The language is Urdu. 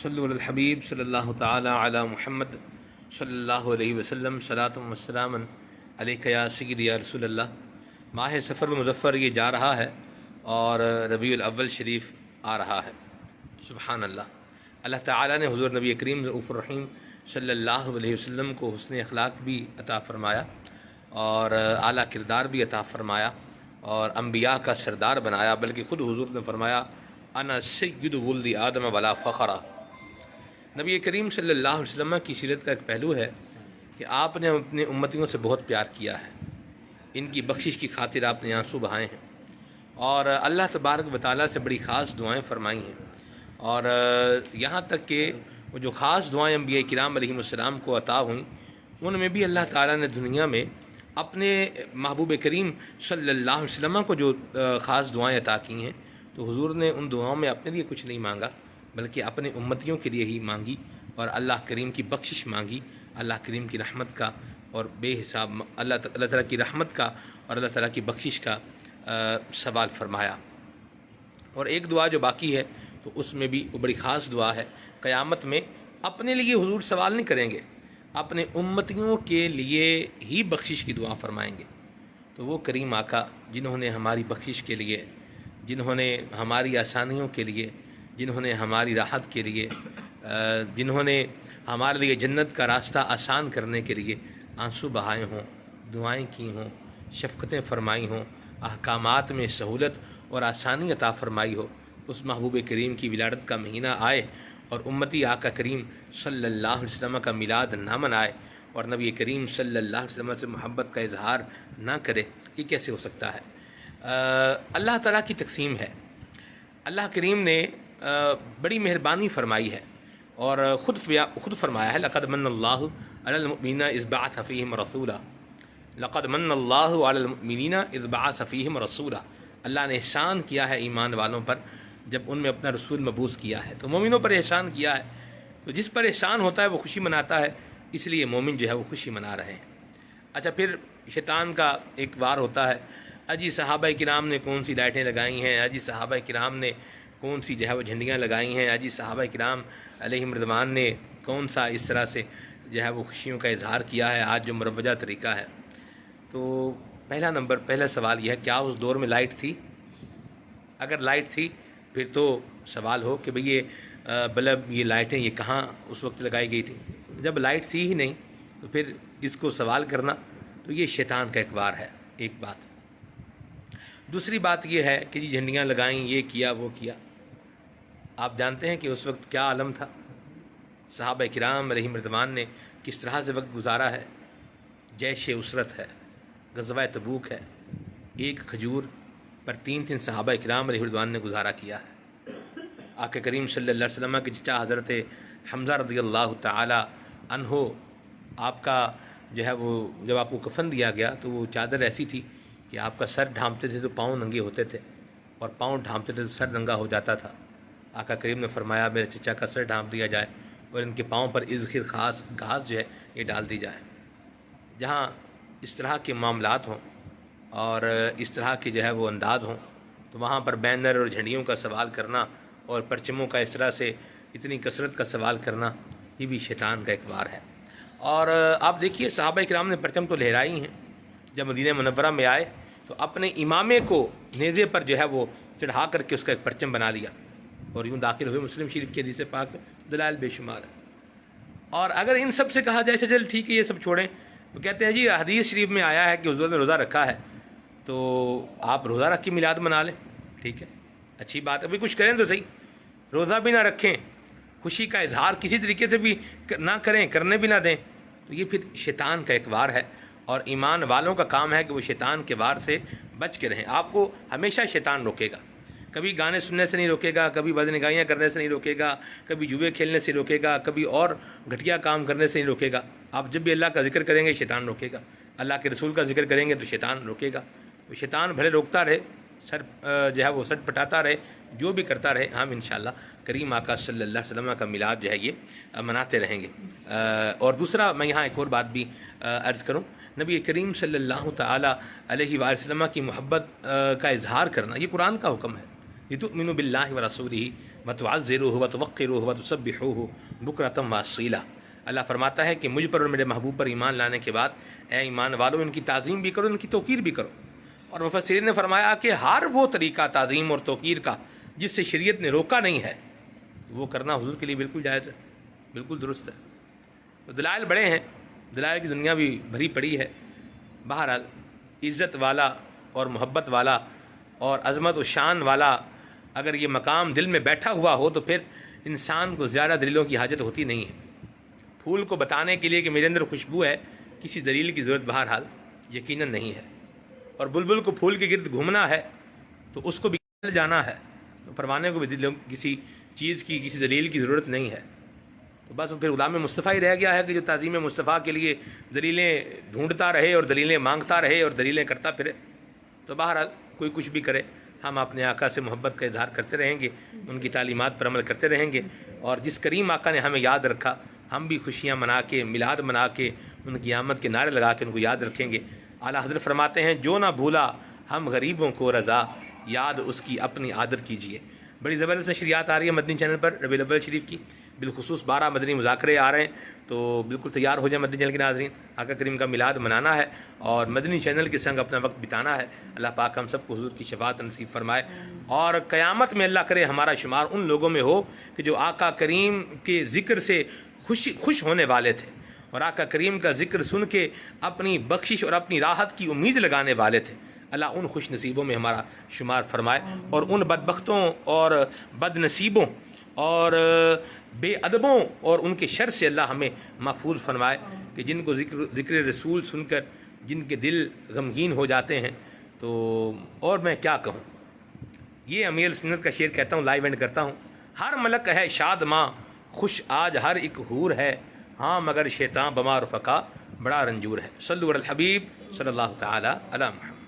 صلو علی الحبیب صلی اللہ تعالی علی محمد صلی اللہ علیہ وسلم صلاۃ و سلام علیک یا سیدی یا رسول اللہ۔ ماہ سفر المظفر یہ جا رہا ہے اور ربیع الاول شریف آ رہا ہے۔ سبحان اللہ، اللہ تعالیٰ نے حضور نبی کریم رؤوف الرحیم صلی اللہ علیہ وسلم کو حسن اخلاق بھی عطا فرمایا اور اعلیٰ کردار بھی عطا فرمایا اور انبیاء کا سردار بنایا، بلکہ خود حضور نے فرمایا انا سید ولد آدم ولا فخرا۔ نبی کریم صلی اللہ علیہ وسلم کی سیرت کا ایک پہلو ہے کہ آپ نے اپنے امتیوں سے بہت پیار کیا ہے، ان کی بخشش کی خاطر آپ نے آنسو بہائے ہیں اور اللہ تبارک و تعالیٰ سے بڑی خاص دعائیں فرمائی ہیں، اور یہاں تک کہ وہ جو خاص دعائیں انبیاء کرام علیہم السلام کو عطا ہوئیں ان میں بھی اللہ تعالیٰ نے دنیا میں اپنے محبوب کریم صلی اللہ علیہ وسلم کو جو خاص دعائیں عطا کی ہیں، تو حضور نے ان دعاؤں میں اپنے لیے کچھ نہیں مانگا بلکہ اپنے امتیوں کے لیے ہی مانگی اور اللہ کریم کی بخشش مانگی، اللہ کریم کی رحمت کا اور بے حساب اللہ تعالیٰ کی رحمت کا اور اللہ تعالیٰ کی بخشش کا سوال فرمایا۔ اور ایک دعا جو باقی ہے تو اس میں بھی وہ بڑی خاص دعا ہے، قیامت میں اپنے لیے حضور سوال نہیں کریں گے، اپنے امتیوں کے لیے ہی بخشش کی دعا فرمائیں گے۔ تو وہ کریم آقا جنہوں نے ہماری بخشش کے لیے، جنہوں نے ہماری آسانیوں کے لیے، جنہوں نے ہماری راحت کے لیے، جنہوں نے ہمارے لیے جنت کا راستہ آسان کرنے کے لیے آنسو بہائے ہوں، دعائیں کی ہوں، شفقتیں فرمائی ہوں، احکامات میں سہولت اور آسانی عطا فرمائی ہو، اس محبوب کریم کی ولادت کا مہینہ آئے اور امتی آقا کریم صلی اللہ علیہ وسلم کا میلاد نہ منائے اور نبی کریم صلی اللہ علیہ وسلم سے محبت کا اظہار نہ کرے، یہ کیسے ہو سکتا ہے؟ اللہ تعالیٰ کی تقسیم ہے۔ اللہ کریم نے بڑی مہربانی فرمائی ہے اور خود فرمایا ہے، لقد من اللہ علی المؤمنین اذ بعث فیہم رسولا، لقد من اللہ علی المؤمنین اذ بعث فیہم رسولا۔ اللہ نے احسان کیا ہے ایمان والوں پر جب ان میں اپنا رسول مبعوث کیا ہے، تو مومنوں پر احسان کیا ہے، تو جس پر احسان ہوتا ہے وہ خوشی مناتا ہے، اس لیے مومن جو ہے وہ خوشی منا رہے ہیں۔ اچھا، پھر شیطان کا ایک وار ہوتا ہے، اجی صحابہ کرام نے کون سی لائٹیں لگائی ہیں، اجی صحابہ کرام نے کون سی جو ہے وہ جھنڈیاں لگائی ہیں، اجی صحابہ کرام علیہم رضوان نے کون سا اس طرح سے جو ہے وہ خوشیوں کا اظہار کیا ہے آج جو مروجہ طریقہ ہے۔ تو پہلا سوال یہ ہے، کیا اس دور میں لائٹ تھی؟ اگر لائٹ تھی پھر تو سوال ہو کہ بھئی یہ بلب، یہ لائٹیں یہ کہاں اس وقت لگائی گئی تھی؟ جب لائٹ تھی ہی نہیں تو پھر اس کو سوال کرنا تو یہ شیطان کا ایک وار ہے، ایک بات۔ دوسری بات یہ ہے کہ یہ جھنڈیاں لگائیں، یہ کیا وہ کیا۔ آپ جانتے ہیں کہ اس وقت کیا عالم تھا، صحابہ کرام علیہم رضوان نے کس طرح سے وقت گزارا ہے۔ جیش اسرت ہے، غزوہ تبوک ہے، ایک کھجور پر تین صحابہ کرام علیہ رضوان نے گزارا کیا ہے۔ آقا کریم صلی اللہ علیہ وسلم کے چچا حضرت حمزہ رضی اللہ تعالی عنہ، آپ کا جو ہے وہ جب آپ کو کفن دیا گیا تو وہ چادر ایسی تھی کہ آپ کا سر ڈھانپتے تھے تو پاؤں ننگے ہوتے تھے اور پاؤں ڈھانپتے تھے تو سر ننگا ہو جاتا تھا۔ آقا کریم نے فرمایا میرے چچا کا سر ڈھانپ دیا جائے اور ان کے پاؤں پر اذخر خاص گھاس جو ہے یہ ڈال دی جائے۔ جہاں اس طرح کے معاملات ہوں اور اس طرح کے جو ہے وہ انداز ہوں تو وہاں پر بینر اور جھنڈیوں کا سوال کرنا اور پرچموں کا اس طرح سے اتنی کثرت کا سوال کرنا یہ بھی شیطان کا ایک وار ہے۔ اور آپ دیکھیے صحابہ کرام نے پرچم تو لہرائی ہیں، جب مدینہ منورہ میں آئے تو اپنے امامے کو نیزے پر جو ہے وہ چڑھا کر کے اس کا ایک پرچم بنا لیا اور یوں داخل ہوئے۔ مسلم شریف کے حدیث پاک دلائل بے شمار ہے۔ اور اگر ان سب سے کہا جائے چل ٹھیک ہے یہ سب چھوڑیں، تو کہتے ہیں جی حدیث شریف میں آیا ہے کہ حضور نے روزہ رکھا ہے تو آپ روزہ رکھ کے میلاد منا لیں، ٹھیک ہے، اچھی بات ہے، ابھی کچھ کریں تو صحیح، روزہ بھی نہ رکھیں، خوشی کا اظہار کسی طریقے سے بھی نہ کریں، کرنے بھی نہ دیں، تو یہ پھر شیطان کا ایک وار ہے اور ایمان والوں کا کام ہے کہ وہ شیطان کے وار سے بچ کے رہیں۔ آپ کو ہمیشہ شیطان روکے گا، کبھی گانے سننے سے نہیں روکے گا، کبھی بدنگاہیاں کرنے سے نہیں روکے گا، کبھی جوئے کھیلنے سے روکے گا، کبھی اور گھٹیا کام کرنے سے نہیں روکے گا۔ آپ جب بھی اللہ کا ذکر کریں گے شیطان روکے گا، اللہ کے رسول کا ذکر کریں گے تو شیطان روکے گا۔ تو شیطان بھلے روکتا رہے، سر جو ہے وہ سر پٹاتا رہے، جو بھی کرتا رہے، ہم انشاءاللہ کریم آقا صلی اللہ علیہ وسلم کا میلاد جو ہے یہ مناتے رہیں گے۔ اور دوسرا میں یہاں ایک اور بات بھی عرض کروں، نبی کریم صلی اللہ تعالی علیہ وسلم کی محبت کا اظہار کرنا یہ قرآن کا حکم ہے، لتؤمنوا باللہ ورسولہ وتعزروہ وتوقروہ وتسبحوہ بکرۃ وأصیلا۔ اللہ فرماتا ہے کہ مجھ پر اور میرے محبوب پر ایمان لانے کے بعد اے ایمان والو ان کی تعظیم بھی کرو، ان کی توقیر بھی کرو۔ اور مفسرین نے فرمایا کہ ہر وہ طریقہ تعظیم اور توقیر کا جس سے شریعت نے روکا نہیں ہے وہ کرنا حضور کے لیے بالکل جائز ہے، بالکل درست ہے۔ تو دلائل بڑے ہیں، دلائل کی دنیا بھی بھری پڑی ہے۔ بہرحال عزت والا اور محبت والا اور عظمت و شان والا اگر یہ مقام دل میں بیٹھا ہوا ہو تو پھر انسان کو زیادہ دلیلوں کی حاجت ہوتی نہیں ہے۔ پھول کو بتانے کے لیے کہ میرے اندر خوشبو ہے کسی دلیل کی ضرورت بہرحال یقیناً نہیں ہے۔ اور بلبل کو پھول کے گرد گھومنا ہے تو اس کو بھی جانا ہے، تو پروانے کو بھی کسی چیز کی کسی دلیل کی ضرورت نہیں ہے۔ تو بس پھر غلام مصطفیٰ ہی رہ گیا ہے کہ جو تعظیم مصطفیٰ کے لیے دلیلیں ڈھونڈتا رہے اور دلیلیں مانگتا رہے اور دلیلیں کرتا پھرے۔ تو بہرحال کوئی کچھ بھی کرے، ہم اپنے آقا سے محبت کا اظہار کرتے رہیں گے، ان کی تعلیمات پر عمل کرتے رہیں گے، اور جس کریم آقا نے ہمیں یاد رکھا ہم بھی خوشیاں منا کے، میلاد منا کے، ان کی آمد کے نعرے لگا کے ان کو یاد رکھیں گے۔ اعلیٰ حضرت فرماتے ہیں جو نہ بھولا ہم غریبوں کو رضا، یاد اس کی اپنی عادت کیجیے۔ بڑی زبردست نشریات آ رہی ہے مدنی چینل پر ربیع الاول شریف کی، بالخصوص 12 مدنی مذاکرے آ رہے ہیں، تو بالکل تیار ہو جائیں مدنی چینل کے ناظرین۔ آقا کریم کا میلاد منانا ہے اور مدنی چینل کے سنگ اپنا وقت بتانا ہے۔ اللہ پاک ہم سب کو حضور کی شفاعت نصیب فرمائے، اور قیامت میں اللہ کرے ہمارا شمار ان لوگوں میں ہو کہ جو آقا کریم کے ذکر سے خوش ہونے والے تھے، اور آقا کریم کا ذکر سن کے اپنی بخشش اور اپنی راحت کی امید لگانے والے تھے۔ اللہ ان خوش نصیبوں میں ہمارا شمار فرمائے، اور ان بدبختوں اور بد نصیبوں اور بے ادبوں اور ان کے شر سے اللہ ہمیں محفوظ فرمائے کہ جن کو ذکر رسول سن کر جن کے دل غمگین ہو جاتے ہیں۔ تو اور میں کیا کہوں، یہ امیر سنت کا شعر کہتا ہوں، لائیو اینڈ کرتا ہوں۔ ہر ملک ہے شاد ماں خوش آج ہر ایک حور ہے، ہاں مگر شیطاں بما رفقا بڑا رنجور ہے۔ صلو علی الحبیب صلی اللہ تعالی علی محمد۔